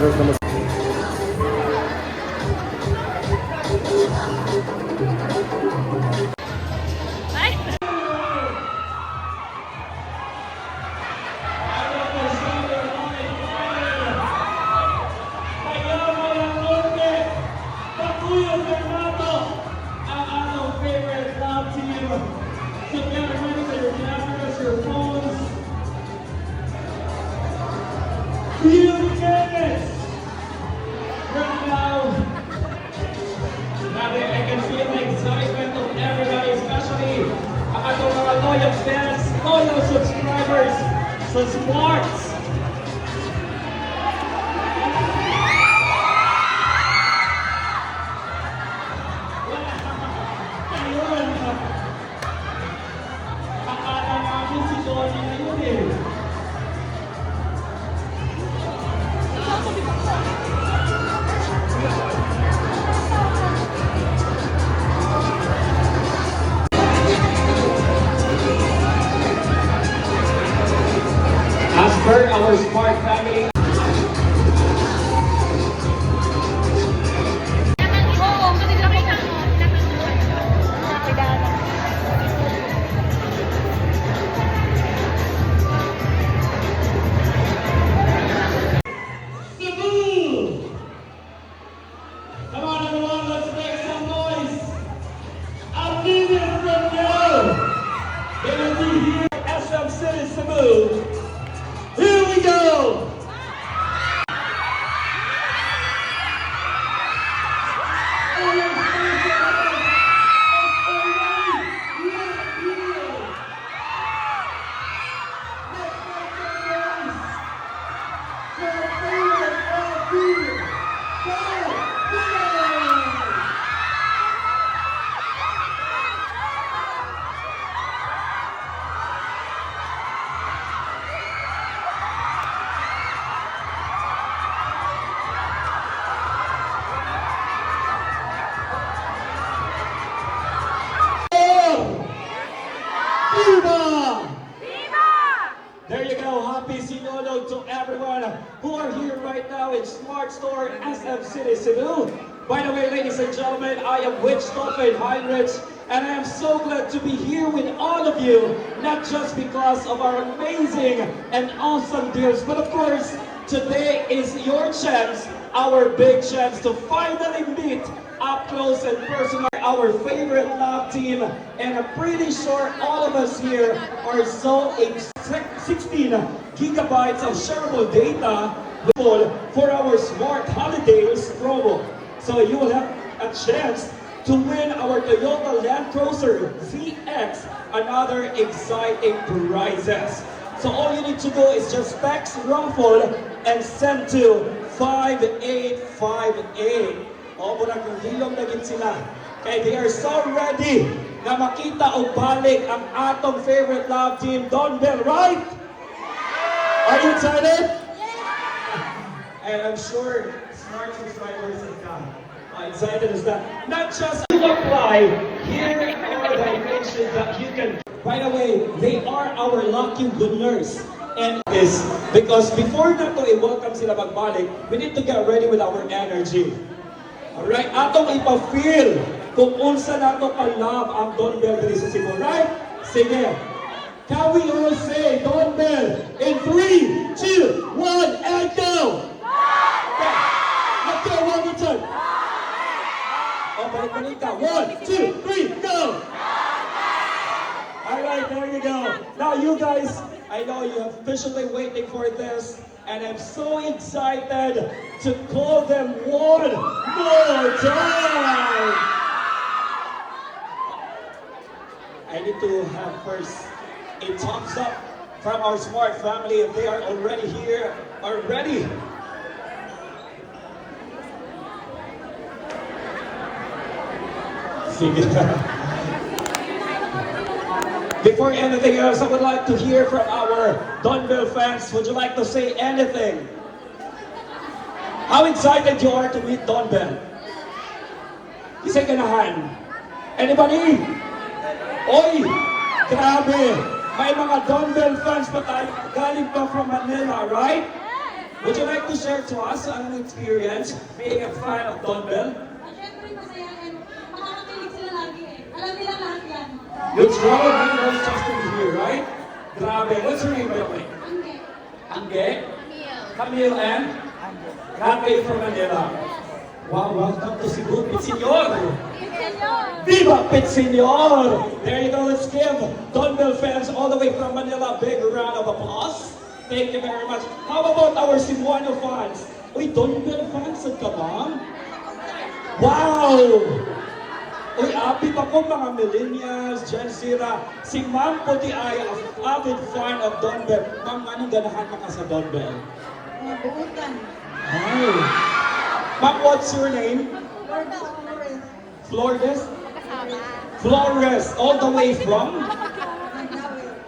vloggers naman. Loyal fans, loyal subscribers sa Smarts. Ayun. Akala namin si Donnie na yun eh. As per our Smart family, come on everyone, let's make some noise. I need it from you. It will be here at SM City, Cebu. Here we go! There you go. Happy Sinulog to everyone who are here right now in Smart Store SM City, Cebu. By the way, ladies and gentlemen, I am Wichthofen Heinrich, and I am so glad to be here with all of you, not just because of our amazing and awesome deals, but of course, today is your chance, our big chance to finally meet up close and personal our favorite love team, and I'm pretty sure all of us here are so excited. 16 gigabytes of shareable data for our Smart Holidays promo. So you will have a chance to win our Toyota Land Cruiser ZX and other exciting prizes. So all you need to do is just text raffle and send to 5858. O, muna kung hilong na sila. Okay, they are so ready na makita o balik ang atong favorite love team, Don Bell, right? Are you excited? Yeah! And I'm sure Smart subscribers are excited as that. Not just to apply, here are the information that you can. By the way, they are our lucky winners. And this, because before na to i-welcome sila magbalik, we need to get ready with our energy. Alright, atong ipa-feel kung unsa nato ka-love ang Don Bell diri sa Cebu, right? Sige. Can we all say Don Bell in 3, 2, 1, and go! Okay. Let's go one more time. Oh, balik-balik ka. 1, 2, 3, go! Alright, there you go. Now you guys, I know you have patiently waiting for this, and I'm so excited to call them one more time. I need to have first a thumbs up from our Smart family if they are already here, are ready. Sige. Before anything else, I would like to hear from our Don Bell fans. Would you like to say anything? How excited you are to meet Don Bell? Isa ganahan. Anybody? Oy! Grabe! May mga Don Bell fans pa tayo. Galing pa from Manila, right? Would you like to share to us an experience being a fan of Don Bell? Siyempre masaya and makakakilig sila lagi eh. Alam nila lahat yan. You traveled miles just to be here, right? Grabe. What's your name, by the way? Angge. Angge? Camille and? Grabe from Manila. Wow, welcome to Cebu, Pitsenyor! Viva Pitsenyor! There you go, let's give Don Bell fans all the way from Manila a big round of applause. Thank you very much. How about our Cebuano fans? Uy, Don Bell fans, ka ba? Wow! Uy, apip ako mga millennials, Gen Z na. Si Ma'am Puti ay avid fan of Don Bell. Ma'am, anong ganahan ka sa Don Bell? Mabuutan. Ay. Ma'am, what's your name? Lorda Flores. Flores? Flores, all the way from?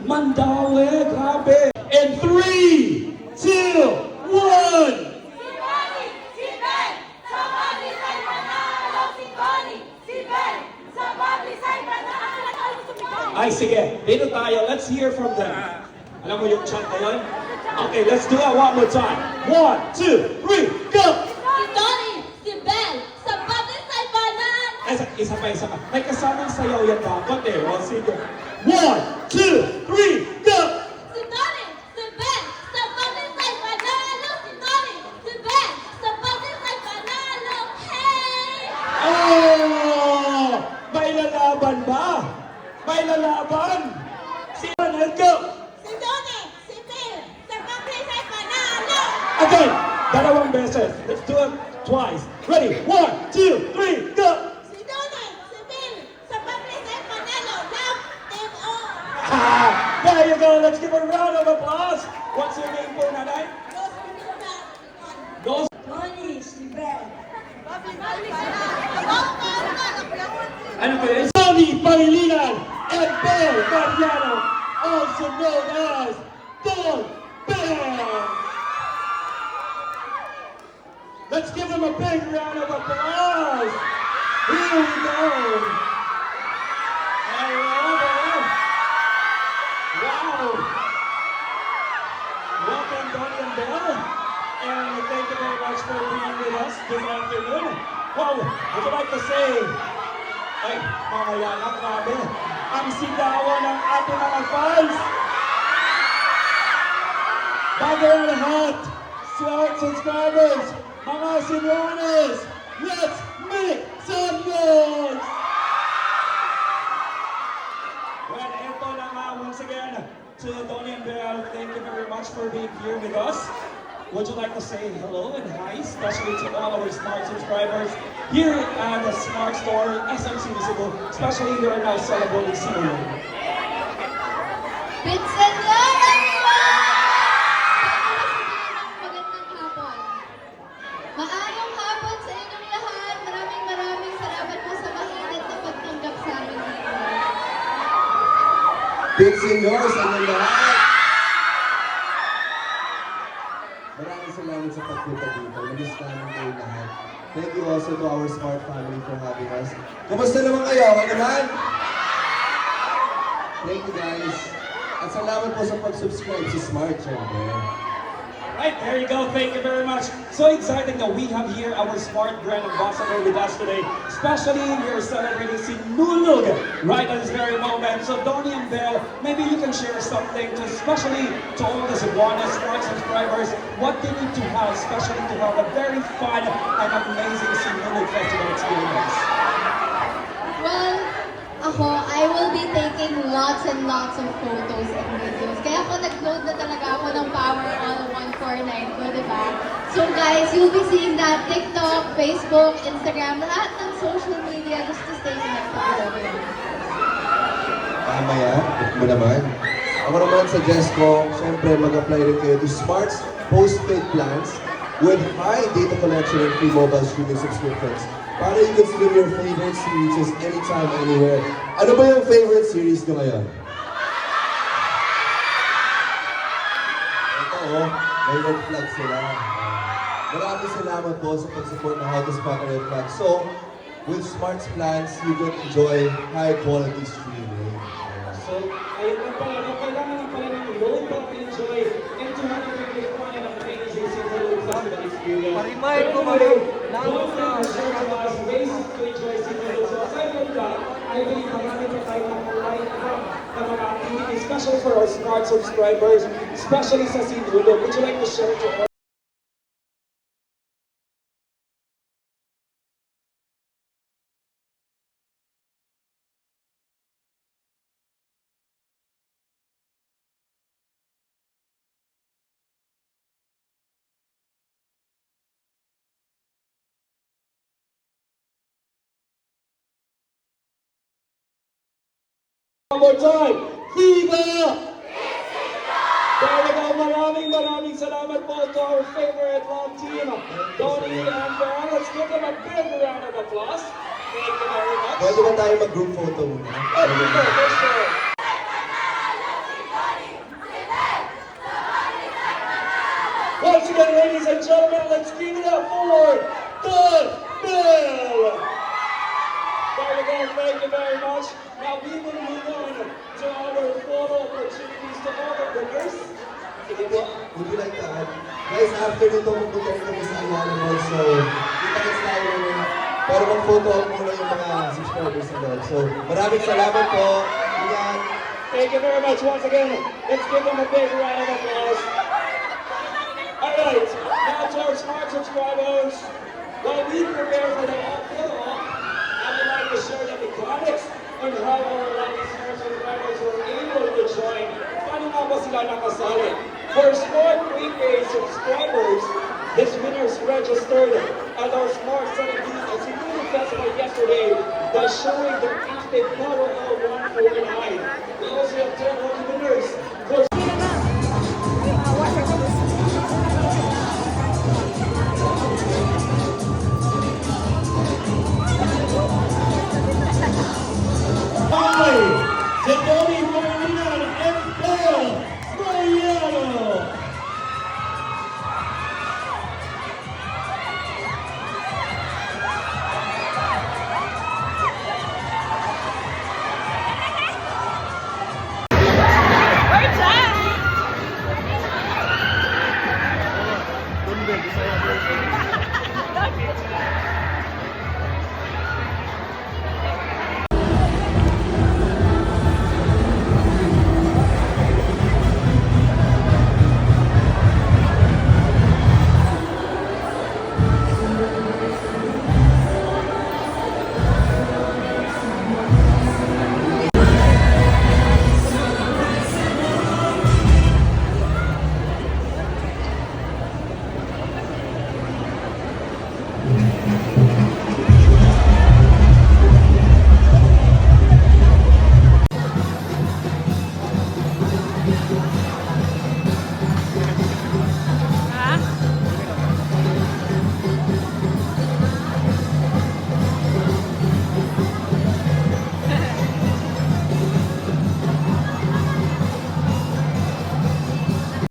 Mandaue, grabe. In 3, 2, 1. Ay, sige. Dito tayo. Let's hear from them. Alam mo yung chant na yun? Okay, let's do it one more time. 1, 2, 3, go! Si Tony, si Bell, sa Patisay Banan. Isa pa. May kasamang sayaw yan dapat eh. O, sige. 1, 2, 3, go! Si Tony, si Bell, sa Patisay Panalo. Si Tony, si Bell, sa Patisay Panalo. Hey! Oh! May lalaban ba? May lalaban! Sino na go? Si Tony, si Bell, sa Patisay Panalo. Again! Dalawang beses. Let's do it twice. Ready? 1, 2, 3, go! Si Tony, si Bell, sa Patisay Panalo. Love them all. Ah, there you go. Let's give a round of applause. What's your name po, nanay? Los Miranda. Ghost. Tony, si Bell. Ano ba yun? Tony Pangilinan and Bell Mariano, also known as Don Bell. Let's give them a big round of applause. Here we go. I love it. Wow. Welcome, Donnie and Bell. And thank you very much for being with us this afternoon. Wow, would you like to say, ay, mamaya na, grabe, ang sigawan ng ating mga fans. Bago ang lahat, subscribers, mga Cebuanos, let's make some noise! Well, ito na nga, once again, to Donnie and Bell, thank you very much for being here with us. Would you like to say hello and hi, especially to all our Smart subscribers here at the Smart Store, SMC Cebu, especially here now celebrating Cebu. Pitsenyor, everyone! Magandang hapon. Maayong hapon sa inyong lahat. Maraming salamat po sa mainit na pagtanggap sa amin dito. Pitsenyor sa inyong lahat. Maraming salamat sa pagpunta dito. Namiss namin kayo lahat. Thank you also to our Smart family for having us. Kumusta naman kayo? Okay naman? Thank you guys. At salamat po sa pag-subscribe sa Smart Channel. Right, there you go. Thank you very much. So exciting that we have here our Smart brand ambassador with us today. Especially we are celebrating si Nulog right at this very moment. So Donnie and Bell, maybe you can share something, especially to all the Cebuana Smart subscribers, what they need to have, especially to have a very fun and amazing si Nulog Festival experience. Well, I will be taking lots and lots of photos and videos. Kaya ako nag-load na talaga ako ng Power All 149 ko, di ba? So guys, you'll be seeing that TikTok, Facebook, Instagram, lahat ng social media just to stay connected with everyone. Tama yan. Huwag mo naman. Ako naman suggest ko, syempre mag-apply rin kayo to Smart's postpaid plans with high data collection and free mobile streaming subscriptions. Para you can stream your favorite series anytime, anywhere. Ano ba yung favorite series nyo ngayon? Ito oh, may red flag sila. Maraming salamat po sa pag-support ng How to Spot a Red Flag. So, with Smart's plans, you can enjoy high quality streaming. So, ayun na pala, kailangan na pala ng low to enjoy and to have a very fun and amazing Cebu experience. Parimahin ko, But anyway, Lalo don't sa- think the show to us ways to enjoy Sinulog. So aside from that, I believe marami pa tayong line up na mga activities, especially for our smart subscribers, especially sa Sinulog. Would you like to share to all? One more time. Viva! There we go. Maraming salamat po to our favorite love team, Donnie and Val. Let's give them a big round of applause. Thank you very much. Pwede ba tayo mag-group photo muna? Oh, Viva, for sure. Once again, ladies and gentlemen, let's give it up for Don Bell. There we go. Thank you very much. Now we will move on to our photo opportunities to all the winners. Sige po, would you like to add? Guys, after nito, pupunta rin kami sa Ayala Mall. So, kita-kits tayo naman. Pero mag-photo up muna yung mga subscribers nila. So, maraming salamat po. Ingat. Thank you very much once again. Let's give them a big round of applause. Alright, now to our smart subscribers. While we prepare for the photo op, I would like to share the mechanics on how our lucky smart subscribers were able to join. Paano nga ba sila nakasali? For Smart Prepaid subscribers, this winners registered at our Smart 17 Sinulog Festival yesterday by showing their active photo op